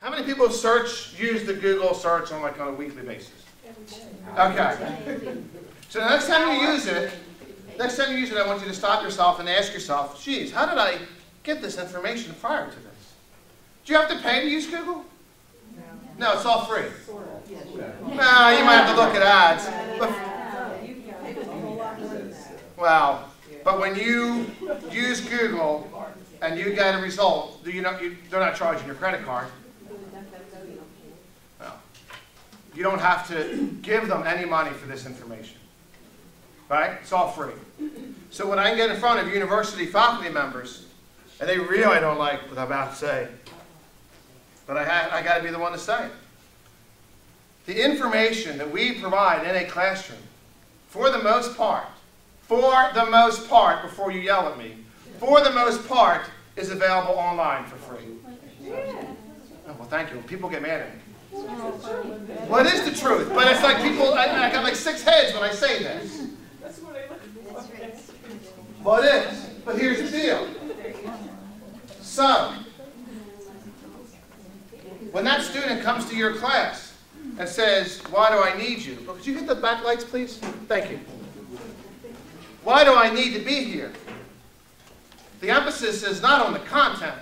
How many people use the Google search on a weekly basis? Okay. So the next time you use it, I want you to stop yourself and ask yourself, geez, how did I get this information prior to this? Do you have to pay to use Google? No, it's all free. No, you might have to look at ads. But when you use Google and you get a result, they're not charging your credit card. Well, you don't have to give them any money for this information. Right? It's all free. So when I get in front of university faculty members, and they really don't like what I'm about to say, but I got to be the one to say it. The information that we provide in a classroom, for the most part, before you yell at me, for the most part, is available online for free. Oh, well, thank you. People get mad at me. Well, it is the truth, but it's like people, I got like 6 heads when I say this. Well, it is, but here's the deal. So, when that student comes to your class and says, why do I need you? Oh, could you hit the backlights, please? Thank you. Why do I need to be here? The emphasis is not on the content,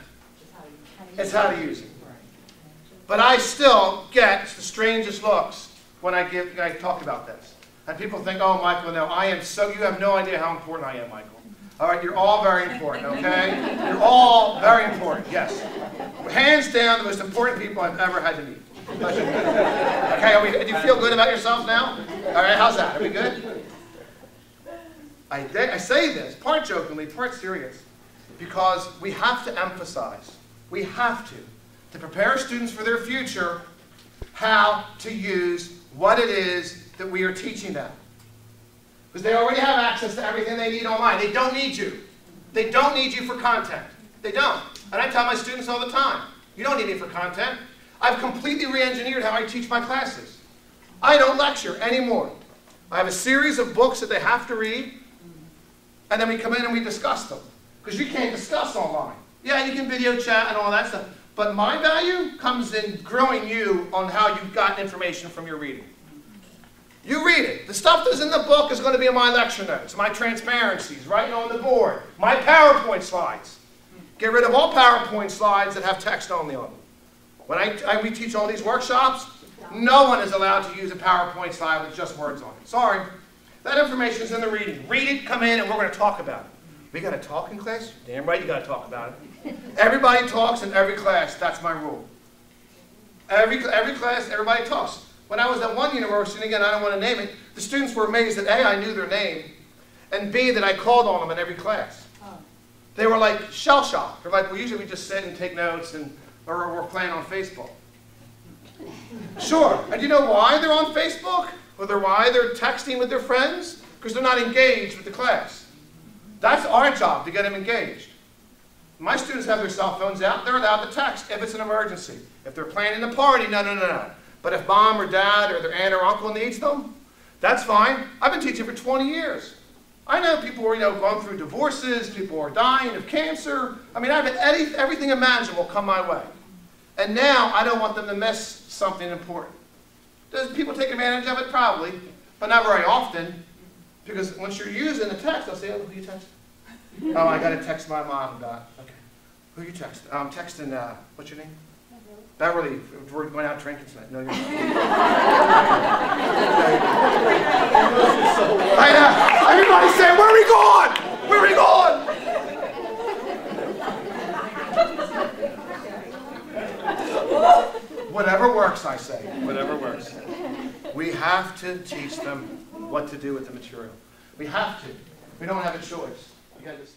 it's how to use it. But I still get the strangest looks when I talk about this. And people think, oh, Michael, no, you have no idea how important I am, Michael. All right, you're all very important, okay? You're all very important, yes. Hands down, the most important people I've ever had to meet. Okay, do you feel good about yourself now? All right, how's that? Are we good? I say this, part jokingly, part serious, because we have to emphasize, we have to prepare students for their future, how to use what it is that we are teaching them. Because they already have access to everything they need online. They don't need you. They don't need you for content. They don't. And I tell my students all the time, you don't need me for content. I've completely re-engineered how I teach my classes. I don't lecture anymore. I have a series of books that they have to read, and then we come in and we discuss them. Because you can't discuss online. Yeah, you can video chat and all that stuff. But my value comes in growing you on how you got information from your reading. You read it. The stuff that's in the book is going to be in my lecture notes, my transparencies, writing on the board, my PowerPoint slides. Get rid of all PowerPoint slides that have text only on them. When we teach all these workshops, no one is allowed to use a PowerPoint slide with just words on it. Sorry. That information is in the reading. Read it, come in, and we're going to talk about it. We got to talk in class? Damn right you got to talk about it. Everybody talks in every class. That's my rule. Every class, everybody talks. When I was at one university, and again, I don't want to name it, the students were amazed that A, I knew their name, and B, that I called on them in every class. They were like shell-shocked. They're like, well, usually we just sit and take notes, or we're playing on Facebook. Sure. And you know why they're on Facebook? Or why they're texting with their friends? Because they're not engaged with the class. That's our job, to get them engaged. My students have their cell phones out. They're allowed to text if it's an emergency. If they're planning a party, no. But if mom or dad or their aunt or uncle needs them, that's fine. I've been teaching for 20 years. I know people are, going through divorces, people are dying of cancer. I mean, I've had everything imaginable come my way. And now I don't want them to miss something important. Does people take advantage of it? Probably, but not very often. Because once you're using the text, they'll say, oh, who you texting? Oh, I got to text my mom about, okay. Who you texting? I'm texting, what's your name? Beverly, we're going out drinking tonight. No, you're not. I know. Everybody's saying, where are we going? Where are we going? Whatever works, I say. Whatever works. We have to teach them what to do with the material. We have to. We don't have a choice. We got this.